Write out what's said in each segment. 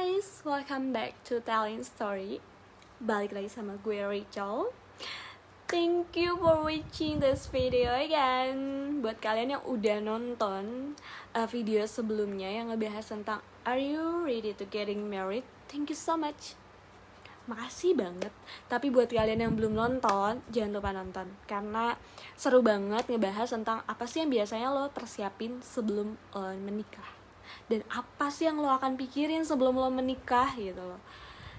guys, welcome back to Telling Story. Balik lagi sama gue Rachel. Thank you for watching this video again. Buat kalian yang udah nonton video sebelumnya yang ngebahas tentang Are you ready to getting married? Thank you so much. Makasih banget. Tapi buat kalian yang belum nonton, jangan lupa nonton, karena seru banget ngebahas tentang apa sih yang biasanya lo persiapin sebelum menikah, dan apa sih yang lo akan pikirin sebelum lo menikah gitu loh.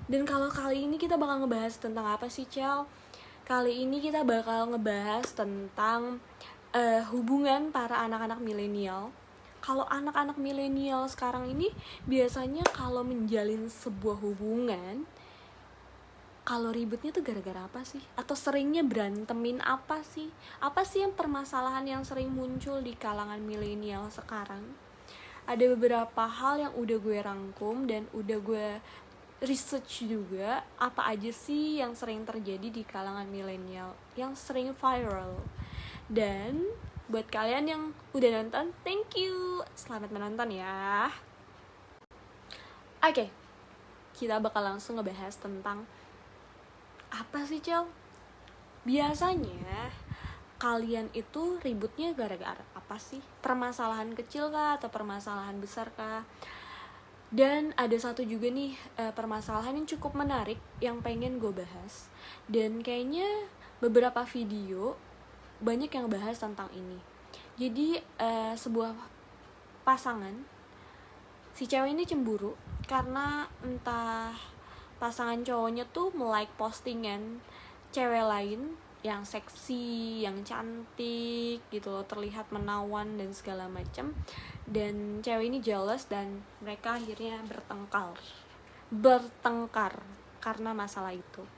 Dan kalau kali ini kita bakal ngebahas tentang apa sih, Cel? Kali ini kita bakal ngebahas tentang hubungan para anak-anak milenial. Kalau anak-anak milenial sekarang ini biasanya kalau menjalin sebuah hubungan, kalau ributnya tuh gara-gara apa sih? Atau seringnya berantemin apa sih? Apa sih yang permasalahan yang sering muncul di kalangan milenial sekarang? Ada beberapa hal yang udah gue rangkum dan udah gue research juga, apa aja sih yang sering terjadi di kalangan milenial yang sering viral. Dan buat kalian yang udah nonton, thank you, selamat menonton ya. Oke, kita bakal langsung ngebahas tentang apa sih, Cel? Biasanya kalian itu ributnya gara-gara apa sih? Permasalahan kecil kah atau permasalahan besar kah? Dan ada satu juga nih permasalahan yang cukup menarik yang pengen gue bahas. Dan kayaknya beberapa video banyak yang bahas tentang ini. Jadi sebuah pasangan, si cewek ini cemburu karena entah pasangan cowoknya tuh like postingan cewek lain yang seksi, yang cantik gitu loh, terlihat menawan dan segala macam. Dan cewek ini jealous dan mereka akhirnya bertengkar karena masalah itu.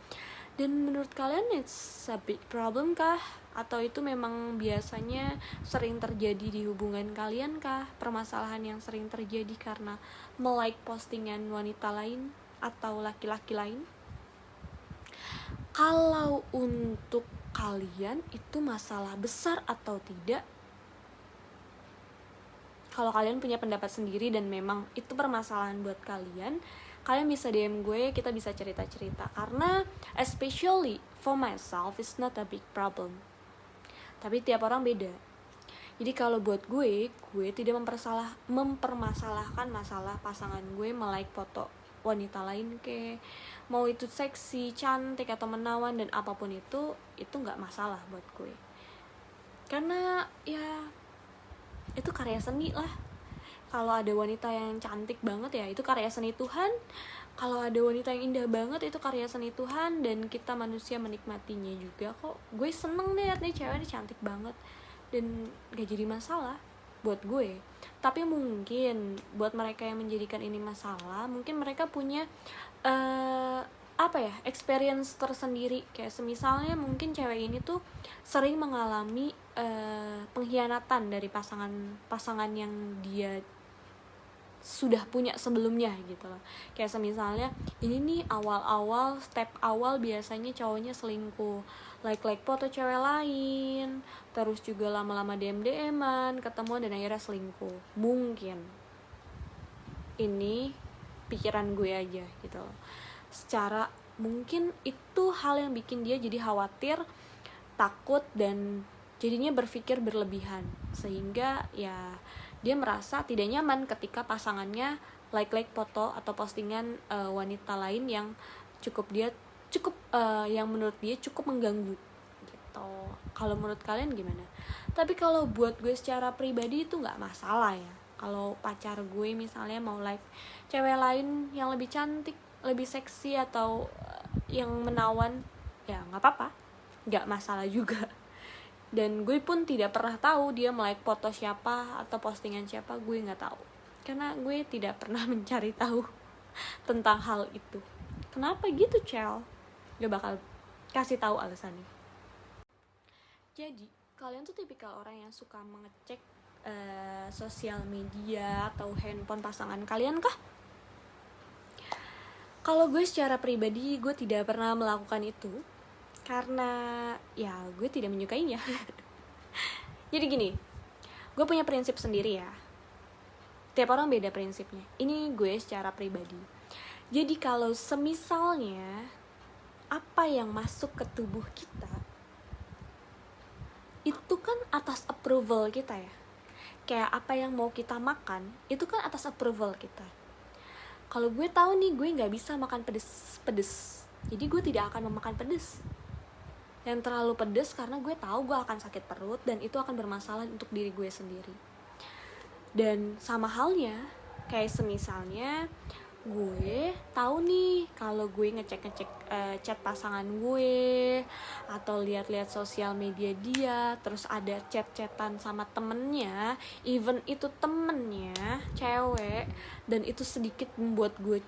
Dan menurut kalian it's a big problem kah? Atau itu memang biasanya sering terjadi di hubungan kalian kah? Permasalahan yang sering terjadi karena like postingan wanita lain atau laki-laki lain? Kalau untuk kalian itu masalah besar atau tidak? Kalau kalian punya pendapat sendiri dan memang itu permasalahan buat kalian, kalian bisa DM gue, kita bisa cerita-cerita. Karena especially for myself, it's not a big problem. Tapi tiap orang beda. Jadi kalau buat gue tidak mempermasalahkan masalah pasangan gue like foto wanita lain kayak mau itu seksi, cantik atau menawan dan apapun itu nggak masalah buat gue. Karena ya itu karya seni lah. Kalau ada wanita yang cantik banget ya itu karya seni Tuhan. Kalau ada wanita yang indah banget itu karya seni Tuhan, dan kita manusia menikmatinya juga kok. Gue seneng liat nih cewek ini cantik banget dan gak jadi masalah buat gue. Tapi mungkin buat mereka yang menjadikan ini masalah, mungkin mereka punya experience tersendiri. Kayak semisalnya mungkin cewek ini tuh sering mengalami pengkhianatan dari pasangan yang dia sudah punya sebelumnya gitu loh. Kayak semisalnya ini nih step awal biasanya cowoknya selingkuh, like foto cewek lain, terus juga lama-lama DM-an, ketemuan dan akhirnya selingkuh. Mungkin ini pikiran gue aja gitu loh. Secara mungkin itu hal yang bikin dia jadi khawatir, takut, dan jadinya berpikir berlebihan, sehingga ya dia merasa tidak nyaman ketika pasangannya like foto atau postingan wanita lain yang yang menurut dia cukup mengganggu gitu. Kalau menurut kalian gimana? Tapi kalau buat gue secara pribadi itu nggak masalah ya. Kalau pacar gue misalnya mau like cewek lain yang lebih cantik, lebih seksi atau yang menawan, ya nggak apa-apa, nggak masalah juga. Dan gue pun tidak pernah tahu dia like foto siapa atau postingan siapa, gue nggak tahu, karena gue tidak pernah mencari tahu tentang hal itu. Kenapa gitu, Cel? Gue bakal kasih tahu alasannya. Jadi kalian tuh tipikal orang yang suka mengecek sosial media atau handphone pasangan kalian kah? Kalau gue secara pribadi gue tidak pernah melakukan itu, karena ya gue tidak menyukainya. Jadi gini, gue punya prinsip sendiri ya. Tiap orang beda prinsipnya. Ini gue secara pribadi. Jadi kalau semisalnya apa yang masuk ke tubuh kita itu kan atas approval kita ya. Kayak apa yang mau kita makan itu kan atas approval kita. Kalau gue tahu nih gue nggak bisa makan pedes, jadi gue tidak akan memakan pedes yang terlalu pedes karena gue tahu gue akan sakit perut dan itu akan bermasalah untuk diri gue sendiri. Dan sama halnya kayak semisalnya gue tahu nih kalau gue ngecek chat pasangan gue atau lihat-lihat sosial media dia, terus ada chat-chatan sama temennya, even itu temennya cewek, dan itu sedikit membuat gue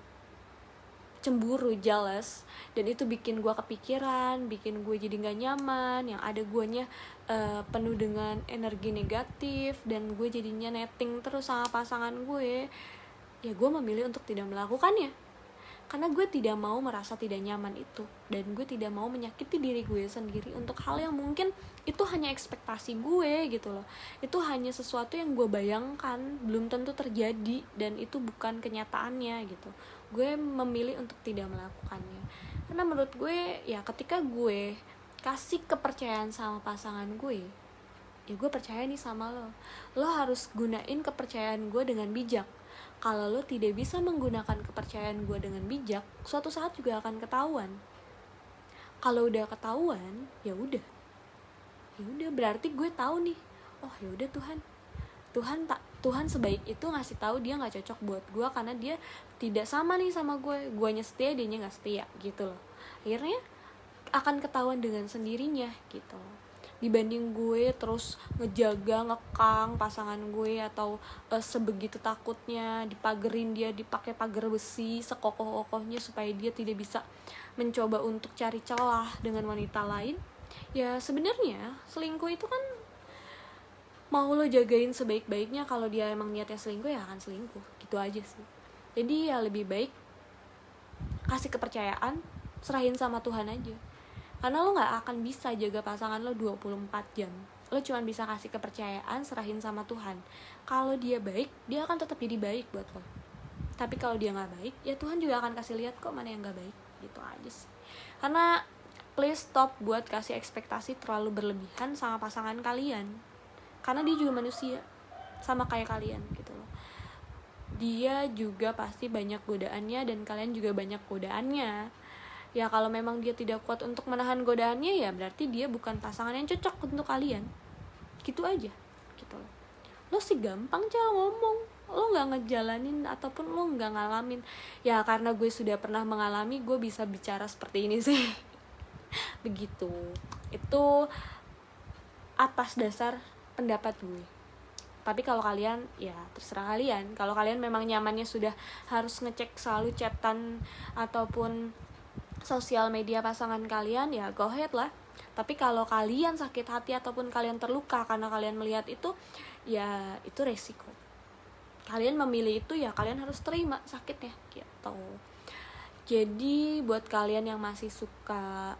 cemburu, jealous, dan itu bikin gue kepikiran, bikin gue jadi gak nyaman, yang ada guanya penuh dengan energi negatif, dan gue jadinya netting terus sama pasangan gue. Ya gue memilih untuk tidak melakukannya, karena gue tidak mau merasa tidak nyaman itu, dan gue tidak mau menyakiti diri gue sendiri untuk hal yang mungkin itu hanya ekspektasi gue gitu loh. Itu hanya sesuatu yang gue bayangkan, belum tentu terjadi, dan itu bukan kenyataannya gitu. Gue memilih untuk tidak melakukannya, karena menurut gue ya ketika gue kasih kepercayaan sama pasangan gue, ya gue percaya nih sama lo harus gunain kepercayaan gue dengan bijak. Kalau lo tidak bisa menggunakan kepercayaan gue dengan bijak, suatu saat juga akan ketahuan. Kalau udah ketahuan, ya udah berarti gue tahu nih, oh ya udah Tuhan sebaik itu ngasih tahu dia nggak cocok buat gue karena dia tidak sama nih sama gue, guanya setia, dianya nggak setia gitu loh. Akhirnya akan ketahuan dengan sendirinya gitu loh. Dibanding gue terus ngejaga, ngekang pasangan gue, atau sebegitu takutnya dipagerin dia, dipakai pagar besi sekokoh-kokohnya supaya dia tidak bisa mencoba untuk cari celah dengan wanita lain. Ya sebenarnya selingkuh itu kan mau lo jagain sebaik-baiknya, kalau dia emang niatnya selingkuh ya akan selingkuh, gitu aja sih. Jadi ya lebih baik kasih kepercayaan, serahin sama Tuhan aja. Karena lo gak akan bisa jaga pasangan lo 24 jam. Lo cuma bisa kasih kepercayaan, serahin sama Tuhan. Kalau dia baik, dia akan tetap jadi baik buat lo. Tapi kalau dia gak baik, ya Tuhan juga akan kasih lihat kok mana yang gak baik. Gitu aja sih. Karena please stop buat kasih ekspektasi terlalu berlebihan sama pasangan kalian. Karena dia juga manusia, sama kayak kalian gitu loh. Dia juga pasti banyak godaannya, dan kalian juga banyak godaannya. Ya kalau memang dia tidak kuat untuk menahan godaannya, ya berarti dia bukan pasangan yang cocok untuk kalian. Gitu aja gitu loh. Lo sih gampang ngomong, lo gak ngejalanin ataupun lo gak ngalamin. Ya karena gue sudah pernah mengalami, gue bisa bicara seperti ini sih. Begitu. Itu atas dasar pendapat gue. Tapi kalau kalian, ya terserah kalian. Kalau kalian memang nyamannya sudah harus ngecek selalu chatan ataupun sosial media pasangan kalian, ya go ahead lah. Tapi kalau kalian sakit hati ataupun kalian terluka karena kalian melihat itu, ya itu resiko. Kalian memilih itu, ya kalian harus terima sakitnya gitu. Jadi buat kalian yang masih suka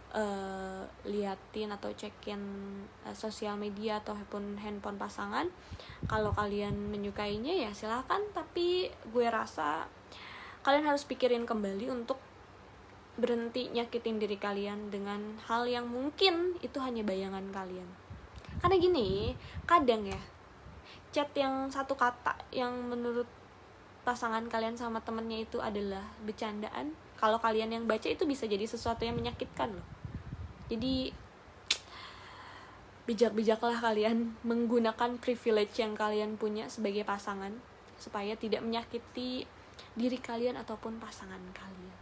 liatin atau cekin sosial media ataupun handphone pasangan, kalau kalian menyukainya ya silakan. Tapi gue rasa kalian harus pikirin kembali untuk berhenti nyakitin diri kalian dengan hal yang mungkin itu hanya bayangan kalian. Karena gini, kadang ya chat yang satu kata yang menurut pasangan kalian sama temennya itu adalah bercandaan, kalau kalian yang baca itu bisa jadi sesuatu yang menyakitkan loh. Jadi bijak-bijaklah kalian menggunakan privilege yang kalian punya sebagai pasangan supaya tidak menyakiti diri kalian ataupun pasangan kalian.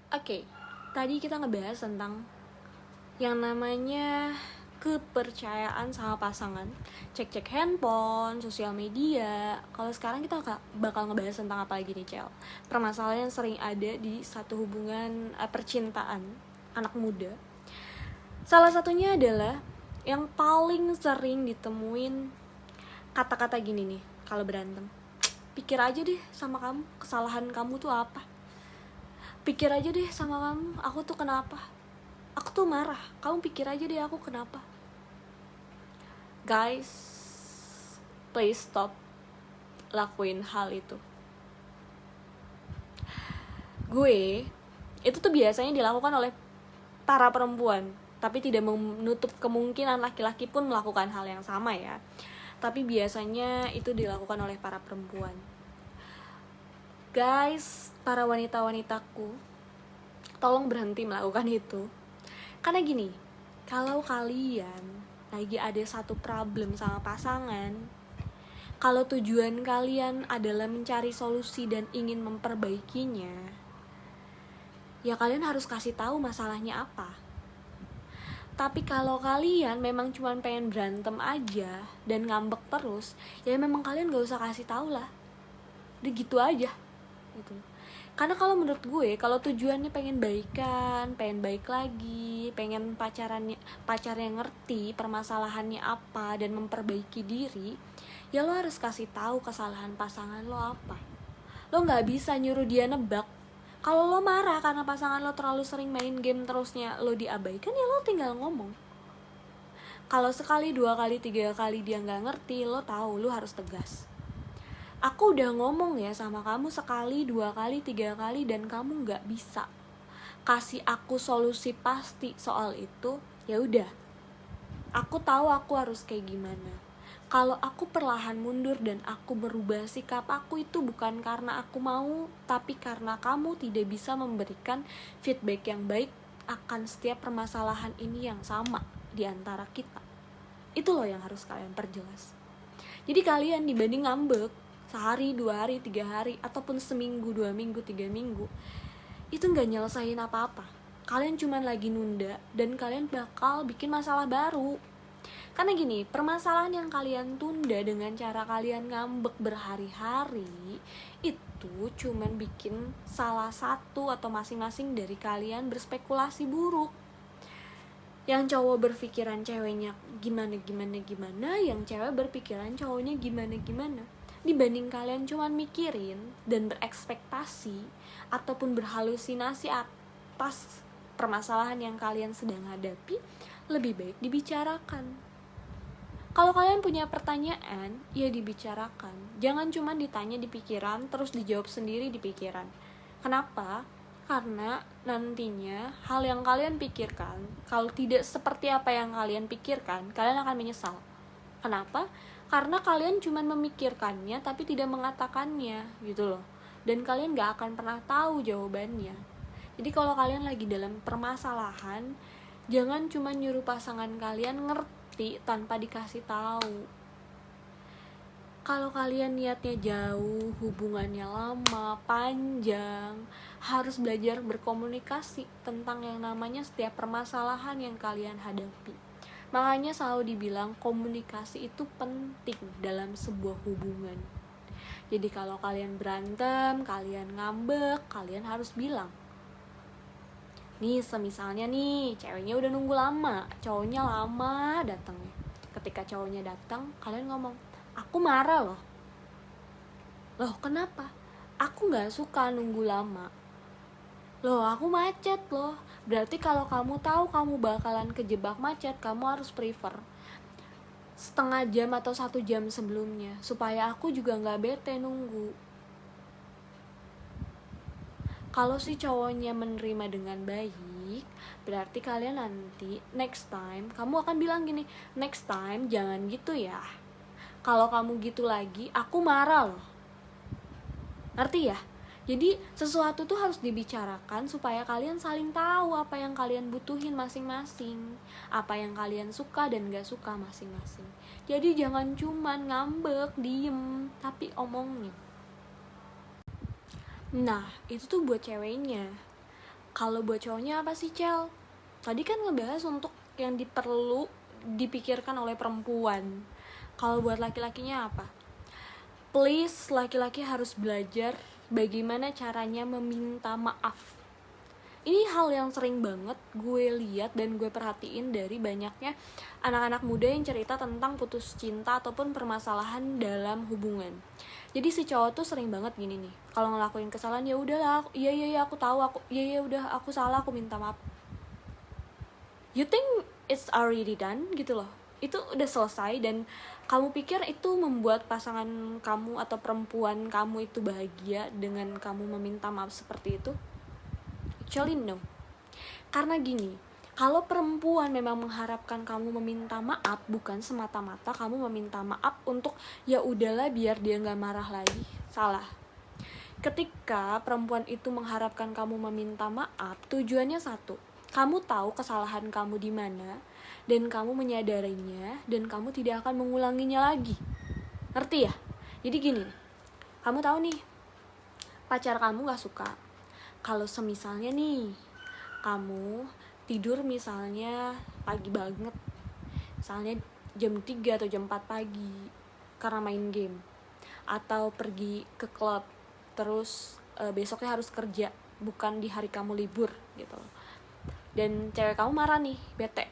Oke, tadi kita ngebahas tentang yang namanya kepercayaan sama pasangan, cek-cek handphone, sosial media. Kalau sekarang kita bakal ngebahas tentang apa lagi nih, Cel? Permasalahan yang sering ada di satu hubungan percintaan anak muda. Salah satunya adalah yang paling sering ditemuin kata-kata gini nih kalau berantem. Pikir aja deh sama kamu, kesalahan kamu tuh apa? Pikir aja deh sama kamu, aku tuh kenapa? Aku tuh marah, kamu pikir aja deh aku kenapa? Guys, please stop lakuin hal itu. Itu tuh biasanya dilakukan oleh para perempuan, tapi tidak menutup kemungkinan laki-laki pun melakukan hal yang sama ya. Tapi biasanya itu dilakukan oleh para perempuan. Guys, para wanita-wanitaku, tolong berhenti melakukan itu. Karena gini, kalau kalian lagi ada satu problem sama pasangan, kalau tujuan kalian adalah mencari solusi dan ingin memperbaikinya, ya kalian harus kasih tahu masalahnya apa. Tapi kalau kalian memang cuma pengen berantem aja dan ngambek terus, ya memang kalian gak usah kasih tahu lah. Udah gitu aja gitu. Karena kalau menurut gue, kalau tujuannya pengen baikan, pengen baik lagi, pengen pacarnya ngerti permasalahannya apa dan memperbaiki diri, ya lo harus kasih tahu kesalahan pasangan lo apa. Lo nggak bisa nyuruh dia nebak. Kalau lo marah karena pasangan lo terlalu sering main game terusnya lo diabaikan, ya lo tinggal ngomong. Kalau sekali, 2 kali, 3 kali dia nggak ngerti, lo tahu lo harus tegas. Aku udah ngomong ya sama kamu sekali, 2 kali, 3 kali dan kamu nggak bisa kasih aku solusi pasti soal itu. Ya udah, aku tahu aku harus kayak gimana. Kalau aku perlahan mundur dan aku berubah sikap aku, itu bukan karena aku mau, tapi karena kamu tidak bisa memberikan feedback yang baik akan setiap permasalahan ini yang sama di antara kita. Itu loh yang harus kalian perjelas. Jadi kalian dibanding ngambek sehari, 2 hari, 3 hari, ataupun seminggu, 2 minggu, 3 minggu, itu gak nyelesain apa-apa. Kalian cuma lagi nunda dan kalian bakal bikin masalah baru. Karena gini, permasalahan yang kalian tunda dengan cara kalian ngambek berhari-hari, itu cuma bikin salah satu atau masing-masing dari kalian berspekulasi buruk. Yang cowok berpikiran ceweknya gimana, yang cewek berpikiran cowoknya gimana. Dibanding kalian cuma mikirin dan berekspektasi ataupun berhalusinasi atas permasalahan yang kalian sedang hadapi, lebih baik dibicarakan. Kalau kalian punya pertanyaan, ya dibicarakan. Jangan cuma ditanya di pikiran terus dijawab sendiri di pikiran. Kenapa? Karena nantinya hal yang kalian pikirkan, kalau tidak seperti apa yang kalian pikirkan, kalian akan menyesal. Kenapa? Karena kalian cuma memikirkannya tapi tidak mengatakannya gitu loh. Dan kalian gak akan pernah tahu jawabannya. Jadi kalau kalian lagi dalam permasalahan, jangan cuma nyuruh pasangan kalian ngerti tanpa dikasih tahu. Kalau kalian niatnya jauh, hubungannya lama, panjang, harus belajar berkomunikasi tentang yang namanya setiap permasalahan yang kalian hadapi. Makanya selalu dibilang komunikasi itu penting dalam sebuah hubungan. Jadi kalau kalian berantem, kalian ngambek, kalian harus bilang, nih semisalnya nih ceweknya udah nunggu lama, cowoknya lama datangnya. Ketika cowoknya datang, kalian ngomong, aku marah loh. Loh kenapa? Aku gak suka nunggu lama. Loh aku macet loh. Berarti kalau kamu tahu kamu bakalan kejebak macet, kamu harus prefer setengah jam atau 1 jam sebelumnya, supaya aku juga gak bete nunggu. Kalau si cowoknya menerima dengan baik, berarti kalian nanti next time kamu akan bilang gini, next time jangan gitu ya. Kalau kamu gitu lagi, aku marah loh. Ngerti ya? Jadi sesuatu tuh harus dibicarakan supaya kalian saling tahu apa yang kalian butuhin masing-masing, apa yang kalian suka dan gak suka masing-masing. Jadi jangan cuman ngambek, diem, tapi omongin. Nah, itu tuh buat ceweknya. Kalau buat cowoknya apa sih, Cel? Tadi kan ngebahas untuk yang perlu dipikirkan oleh perempuan. Kalau buat laki-lakinya apa? Please, laki-laki harus belajar bagaimana caranya meminta maaf. Ini hal yang sering banget gue lihat dan gue perhatiin dari banyaknya anak-anak muda yang cerita tentang putus cinta ataupun permasalahan dalam hubungan. Jadi si cowok tuh sering banget gini nih, kalau ngelakuin kesalahan, ya udahlah, iya aku tahu, udah aku salah, aku minta maaf. You think it's already done gitu loh. itu udah selesai, dan kamu pikir itu membuat pasangan kamu atau perempuan kamu itu bahagia dengan kamu meminta maaf seperti itu? Actually no. Karena gini, kalau perempuan memang mengharapkan kamu meminta maaf, bukan semata-mata kamu meminta maaf untuk ya udahlah biar dia nggak marah lagi, salah. Ketika perempuan itu mengharapkan kamu meminta maaf, tujuannya satu, kamu tahu kesalahan kamu di mana dan kamu menyadarinya dan kamu tidak akan mengulanginya lagi. Ngerti ya? Jadi gini, kamu tahu nih, pacar kamu gak suka kalau semisalnya nih kamu tidur misalnya pagi banget, misalnya jam 3 atau jam 4 pagi karena main game, atau pergi ke klub terus besoknya harus kerja, bukan di hari kamu libur gitu. Dan cewek kamu marah nih, bete.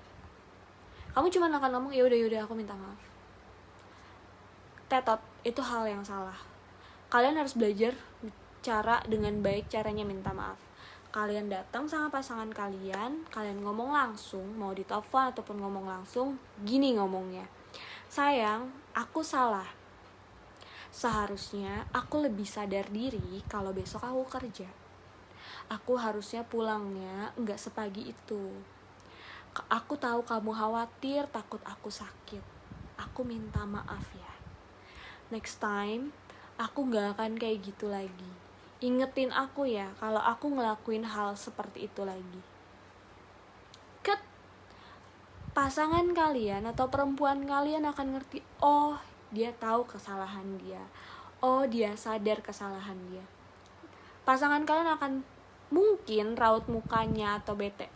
Kamu cuma akan ngomong ya udah aku minta maaf. Tetot, itu hal yang salah. Kalian harus belajar cara dengan baik, caranya minta maaf. Kalian datang sama pasangan kalian ngomong langsung, mau ditelepon ataupun ngomong langsung, gini ngomongnya. Sayang, aku salah. Seharusnya aku lebih sadar diri kalau besok aku kerja. Aku harusnya pulangnya nggak sepagi itu. Aku tahu kamu khawatir, takut aku sakit. Aku minta maaf ya. Next time, aku nggak akan kayak gitu lagi. Ingetin aku ya kalau aku ngelakuin hal seperti itu lagi. Ket, pasangan kalian atau perempuan kalian akan ngerti, oh dia tahu kesalahan dia, oh dia sadar kesalahan dia. Pasangan kalian akan mungkin raut mukanya atau bete,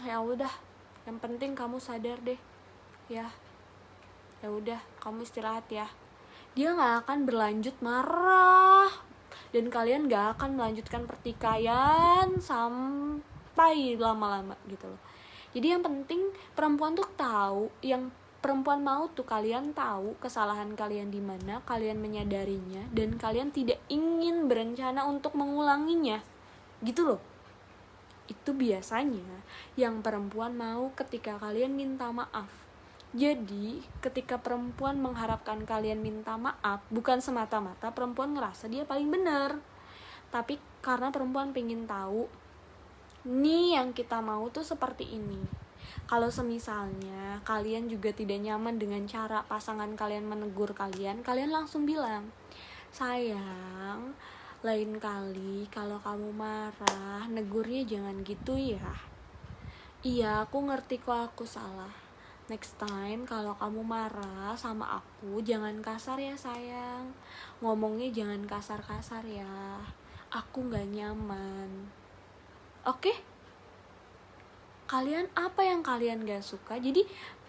ya udah, yang penting kamu sadar deh, ya udah kamu istirahat ya. Dia nggak akan berlanjut marah, dan kalian nggak akan melanjutkan pertikaian sampai lama-lama gitu loh. Jadi yang penting perempuan tuh tahu, yang perempuan mau tuh kalian tahu kesalahan kalian di mana, kalian menyadarinya, dan kalian tidak ingin berencana untuk mengulanginya. Gitu loh. Itu biasanya yang perempuan mau ketika kalian minta maaf. Jadi, ketika perempuan mengharapkan kalian minta maaf, bukan semata-mata perempuan ngerasa dia paling benar. Tapi karena perempuan pengen tahu, nih yang kita mau tuh seperti ini. Kalau semisalnya kalian juga tidak nyaman dengan cara pasangan kalian menegur kalian langsung bilang, sayang, lain kali kalau kamu marah, negurnya jangan gitu ya. Iya, aku ngerti kok aku salah. Next time kalau kamu marah sama aku, jangan kasar ya sayang. Ngomongnya jangan kasar-kasar ya. Aku gak nyaman. Oke? Kalian apa yang kalian gak suka? Jadi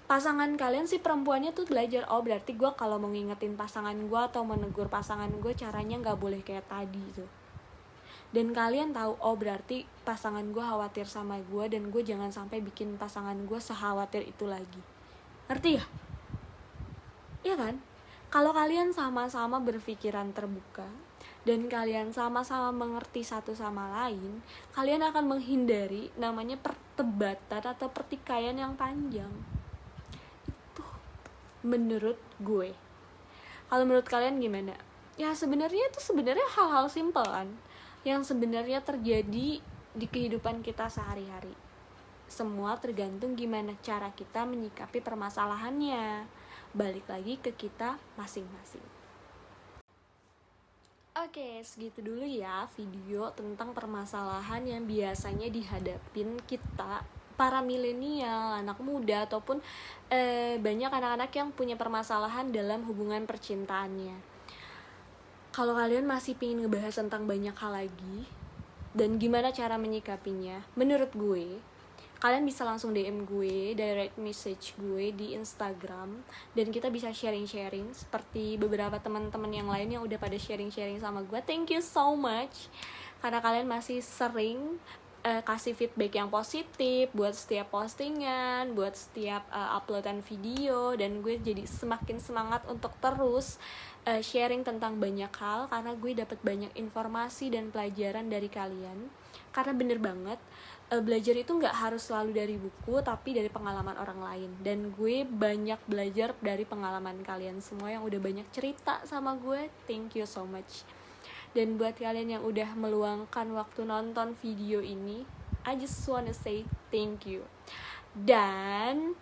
pasangan kalian si perempuannya tuh belajar, oh berarti gue kalau mau ngingetin pasangan gue atau menegur pasangan gue caranya gak boleh kayak tadi tuh. Dan kalian tahu, oh berarti pasangan gue khawatir sama gue, dan gue jangan sampai bikin pasangan gue sekhawatir itu lagi. Ngerti ya? Iya kan? Kalau kalian sama-sama berpikiran terbuka dan kalian sama-sama mengerti satu sama lain, kalian akan menghindari namanya perdebatan atau pertikaian yang panjang. Itu menurut gue. Kalau menurut kalian gimana? Ya sebenarnya itu hal-hal simpel kan, yang sebenarnya terjadi di kehidupan kita sehari-hari. Semua tergantung gimana cara kita menyikapi permasalahannya. Balik lagi ke kita masing-masing. Oke, segitu dulu ya video tentang permasalahan yang biasanya dihadapin kita para milenial, anak muda, ataupun banyak anak-anak yang punya permasalahan dalam hubungan percintaannya. Kalau kalian masih pengen ngebahas tentang banyak hal lagi dan gimana cara menyikapinya, menurut gue kalian bisa langsung DM gue, direct message gue di Instagram, dan kita bisa sharing-sharing seperti beberapa teman-teman yang lain yang udah pada sharing-sharing sama gue. Thank you so much karena kalian masih sering kasih feedback yang positif buat setiap postingan, buat setiap uploadan video, dan gue jadi semakin semangat untuk terus sharing tentang banyak hal, karena gue dapat banyak informasi dan pelajaran dari kalian. Karena bener banget, belajar itu nggak harus selalu dari buku, tapi dari pengalaman orang lain. Dan gue banyak belajar dari pengalaman kalian semua yang udah banyak cerita sama gue. Thank you so much. Dan buat kalian yang udah meluangkan waktu nonton video ini, I just wanna say thank you. Dan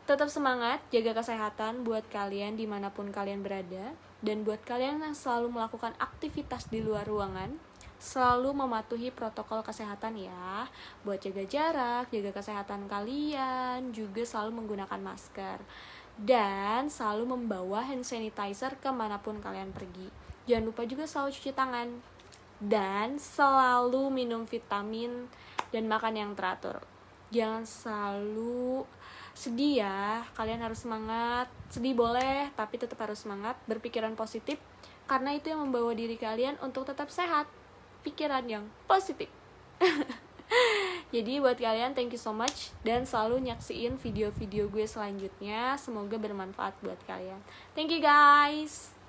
tetap semangat, jaga kesehatan buat kalian dimanapun kalian berada. Dan buat kalian yang selalu melakukan aktivitas di luar ruangan, selalu mematuhi protokol kesehatan ya, buat jaga jarak, jaga kesehatan kalian, juga selalu menggunakan masker. Dan selalu membawa hand sanitizer kemanapun kalian pergi. Jangan lupa juga selalu cuci tangan. Dan selalu minum vitamin dan makan yang teratur. Jangan selalu sedih ya, kalian harus semangat. Sedih boleh, tapi tetap harus semangat, berpikiran positif, karena itu yang membawa diri kalian untuk tetap sehat. Pikiran yang positif. Jadi buat kalian, thank you so much, dan selalu nyaksiin video-video gue selanjutnya. Semoga bermanfaat buat kalian. Thank you guys.